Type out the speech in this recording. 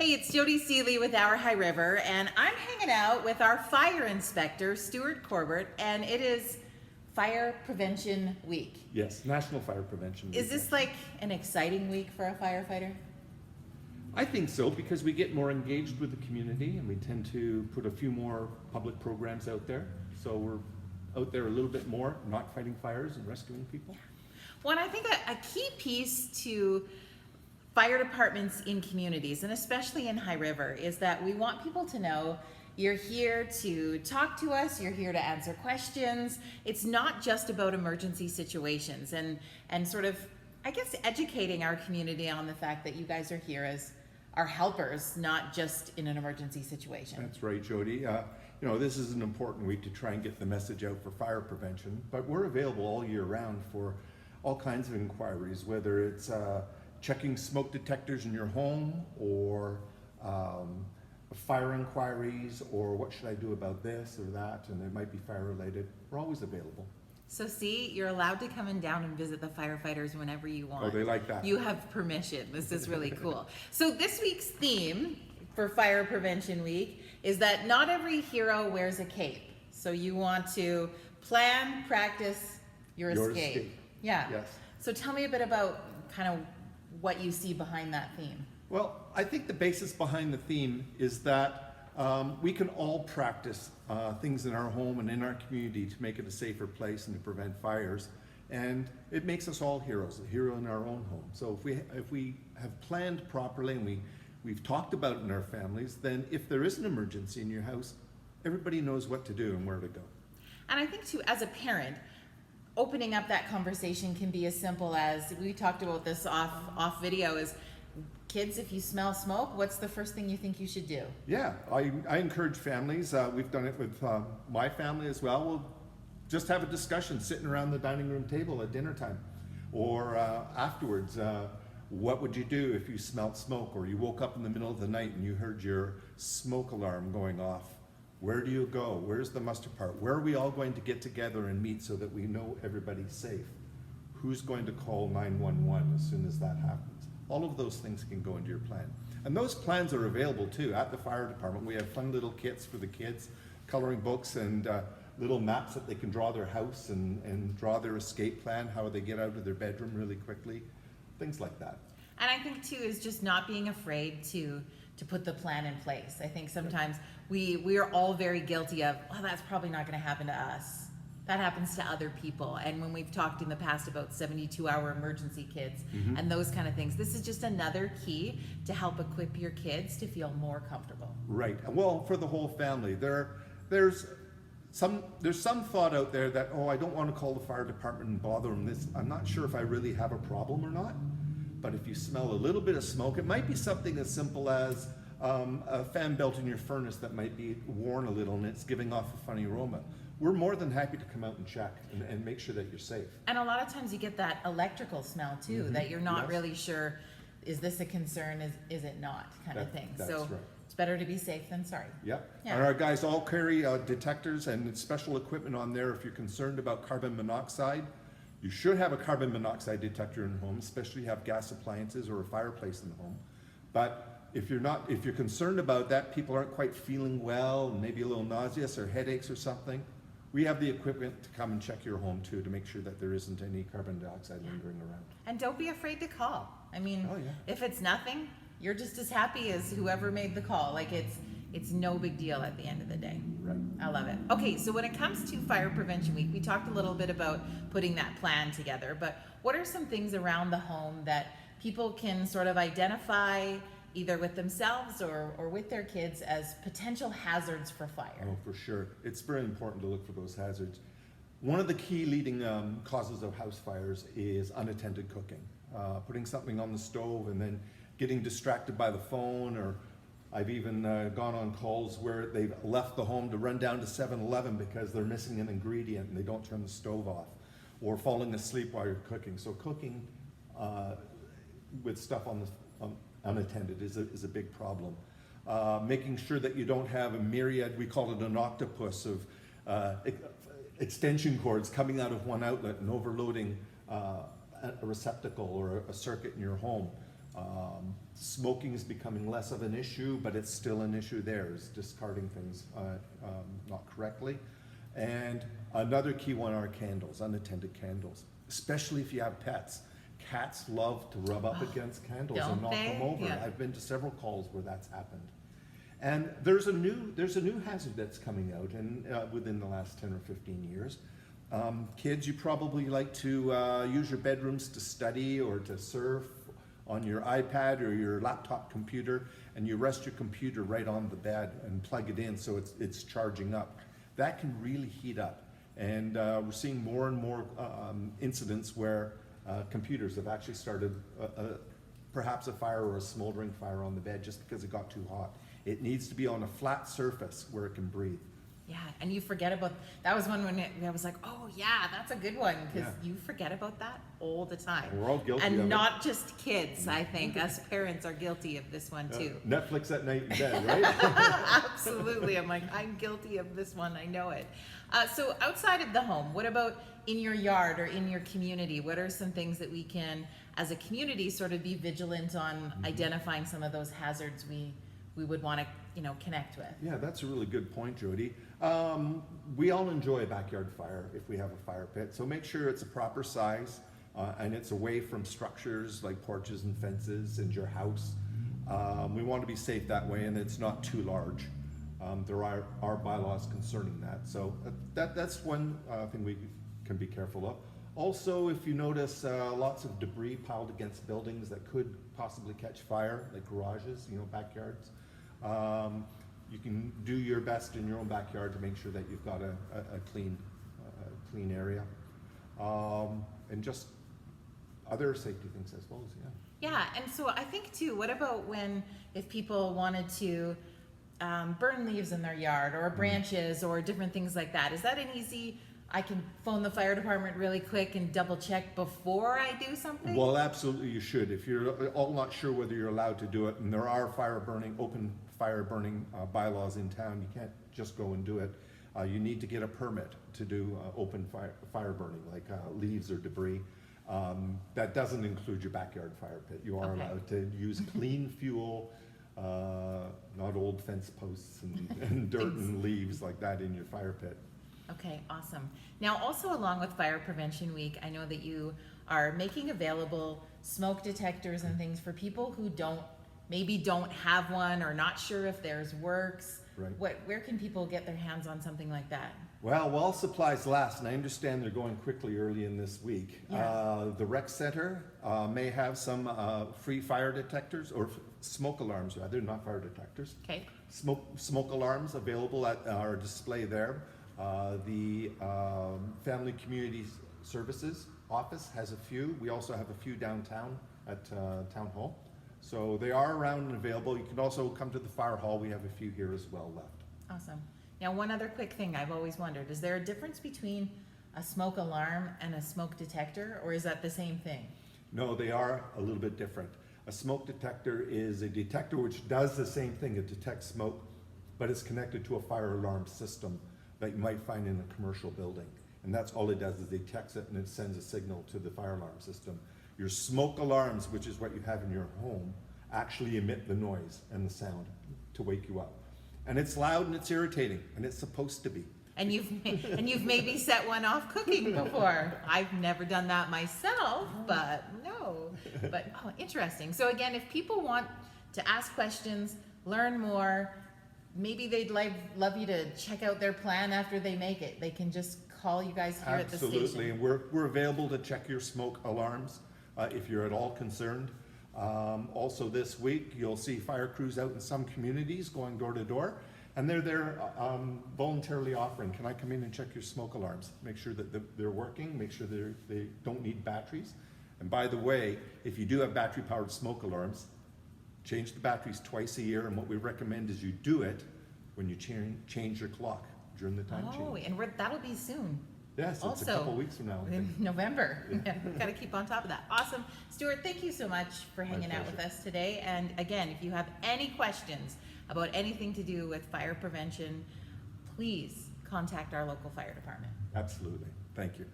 Hey, it's Jody Seeley with Our High River, and I'm hanging out with our fire inspector, Stewart Corbett, and it is Fire Prevention Week. Yes, National Fire Prevention Week. Is this like an exciting week for a firefighter? I think so, because we get more engaged with the community and we tend to put a few more public programs out there. So we're out there a little bit more, not fighting fires and rescuing people. Well, and I think a key piece to fire departments in communities, and especially in High River, is that we want people to know you're here to talk to us, you're here to answer questions. It's not just about emergency situations, and sort of, I guess, educating our community on the fact that you guys are here as our helpers, not just in an emergency situation. That's right, Jody. This is an important week to try and get the message out for fire prevention, but we're available all year round for all kinds of inquiries, whether it's checking smoke detectors in your home, or fire inquiries, or what should I do about this or that, and it might be fire related. We're always available. So see, you're allowed to come in down and visit the firefighters whenever you want. Oh, they like that. You have permission. This is really cool. So this week's theme for Fire Prevention Week is that not every hero wears a cape. So you want to plan, practice your escape. Yeah. Yes. So tell me a bit about kind of what you see behind that theme. Well, I think the basis behind the theme is that we can all practice things in our home and in our community to make it a safer place and to prevent fires. And it makes us all heroes, a hero in our own home. So if we have planned properly and we've talked about it in our families, then if there is an emergency in your house, everybody knows what to do and where to go. And I think too, as a parent, opening up that conversation can be as simple as, we talked about this off video, is kids, if you smell smoke, what's the first thing you think you should do? Yeah, I encourage families, we've done it with my family as well. We'll just have a discussion sitting around the dining room table at dinner time, or afterwards. What would you do if you smelled smoke, or you woke up in the middle of the night and you heard your smoke alarm going off? Where do you go? Where's the muster part? Where are we all going to get together and meet so that we know everybody's safe? Who's going to call 911 as soon as that happens? All of those things can go into your plan. And those plans are available too at the fire department. We have fun little kits for the kids, coloring books and little maps that they can draw their house and draw their escape plan, how they get out of their bedroom really quickly, things like that. And I think too is just not being afraid to put the plan in place. I think sometimes we are all very guilty of, well, that's probably not going to happen to us. That happens to other people. And when we've talked in the past about 72-hour emergency kits and those kind of things, this is just another key to help equip your kids to feel more comfortable. Right. Well, for the whole family, there's some thought out there that, oh, I don't want to call the fire department and bother them. I'm not sure if I really have a problem or not. But if you smell a little bit of smoke, it might be something as simple as a fan belt in your furnace that might be worn a little and it's giving off a funny aroma. We're more than happy to come out and check and make sure that you're safe. And a lot of times you get that electrical smell too, that you're not really sure, is this a concern, is it not, kind of thing. That's so right. It's better to be safe than sorry. Yep. Yeah. And our guys all carry detectors and special equipment on there if you're concerned about carbon monoxide. You should have a carbon monoxide detector in the home, especially if you have gas appliances or a fireplace in the home. But if you're concerned about that, people aren't quite feeling well, maybe a little nauseous or headaches or something, we have the equipment to come and check your home too to make sure that there isn't any carbon dioxide lingering around. And don't be afraid to call. I mean, Oh, yeah. if it's nothing, you're just as happy as whoever made the call. Like it's no big deal at the end of the day. Right. I love it. Okay, so when it comes to Fire Prevention Week, we talked a little bit about putting that plan together, but what are some things around the home that people can sort of identify either with themselves or with their kids as potential hazards for fire? Oh, for sure. It's very important to look for those hazards. One of the key leading causes of house fires is unattended cooking. Putting something on the stove and then getting distracted by the phone, or I've even gone on calls where they've left the home to run down to 7-Eleven because they're missing an ingredient and they don't turn the stove off, or falling asleep while you're cooking. So cooking with stuff unattended is a big problem. Making sure that you don't have a myriad, we call it an octopus, of extension cords coming out of one outlet and overloading a receptacle or a circuit in your home. Smoking is becoming less of an issue, but it's still an issue there, is discarding things not correctly. And another key one are candles, unattended candles, especially if you have pets. Cats love to rub up against candles and knock them over. Yeah. I've been to several calls where that's happened. And there's a new hazard that's coming out and within the last 10 or 15 years. Kids, you probably like to use your bedrooms to study or to surf on your iPad or your laptop computer, and you rest your computer right on the bed and plug it in so it's charging up. That can really heat up, and we're seeing more and more incidents where computers have actually started perhaps a fire or a smoldering fire on the bed just because it got too hot. It needs to be on a flat surface where it can breathe. Yeah, and you forget about, that was one when I was like, oh yeah, that's a good one, because you forget about that all the time. We're all guilty of it. And not just kids, I think. Us parents are guilty of this one too. Netflix at night in bed, right? Absolutely. I'm like, I'm guilty of this one. I know it. So outside of the home, what about in your yard or in your community? What are some things that we can, as a community, sort of be vigilant on identifying some of those hazards we would want to, connect with? Yeah, that's a really good point, Jody. We all enjoy a backyard fire if we have a fire pit, so make sure it's a proper size and it's away from structures like porches and fences and your house. We want to be safe that way, and it's not too large. There are bylaws concerning that, so that's one thing we can be careful of. Also, if you notice lots of debris piled against buildings that could possibly catch fire, like garages, backyards, you can do your best in your own backyard to make sure that you've got a clean area, and just other safety things, I suppose. Yeah, and so I think too, what about if people wanted to burn leaves in their yard or branches or different things like that? Is that an easy, I can phone the fire department really quick and double check before I do something? Well, absolutely you should. If you're all not sure whether you're allowed to do it, and there are open fire burning bylaws in town, you can't just go and do it. You need to get a permit to do open fire burning, like leaves or debris. That doesn't include your backyard fire pit. You are allowed to use clean fuel, not old fence posts and dirt and leaves like that in your fire pit. Okay, awesome. Now, also along with Fire Prevention Week, I know that you are making available smoke detectors and things for people who maybe don't have one or not sure if theirs works. Right. Where can people get their hands on something like that? Well, while supplies last, and I understand they're going quickly early in this week, the rec center may have some free fire detectors, or smoke alarms rather, not fire detectors. Okay. Smoke alarms available at our display there. The Family Community Services office has a few. We also have a few downtown at Town Hall. So they are around and available. You can also come to the fire hall. We have a few here as well left. Awesome. Now, one other quick thing I've always wondered, is there a difference between a smoke alarm and a smoke detector, or is that the same thing? No, they are a little bit different. A smoke detector is a detector which does the same thing. It detects smoke, but it's connected to a fire alarm system that you might find in a commercial building. And that's all it does, is it detects it and it sends a signal to the fire alarm system. Your smoke alarms, which is what you have in your home, actually emit the noise and the sound to wake you up. And it's loud and it's irritating, and it's supposed to be. And you've maybe set one off cooking before. I've never done that myself, but no. But interesting. So again, if people want to ask questions, learn more, maybe they'd love you to check out their plan after they make it, they can just call you guys here at the station. Absolutely, and we're available to check your smoke alarms if you're at all concerned. Also this week, you'll see fire crews out in some communities going door to door, and they're there voluntarily offering, can I come in and check your smoke alarms? Make sure that they're working, make sure they don't need batteries. And by the way, if you do have battery powered smoke alarms, change the batteries twice a year, and what we recommend is you do it when you change your clock during the time change. And that'll be soon. Yes, it's a couple weeks from now. I In think. November. We've got to keep on top of that. Awesome. Stewart, thank you so much for hanging out with us today. And again, if you have any questions about anything to do with fire prevention, please contact our local fire department. Absolutely. Thank you.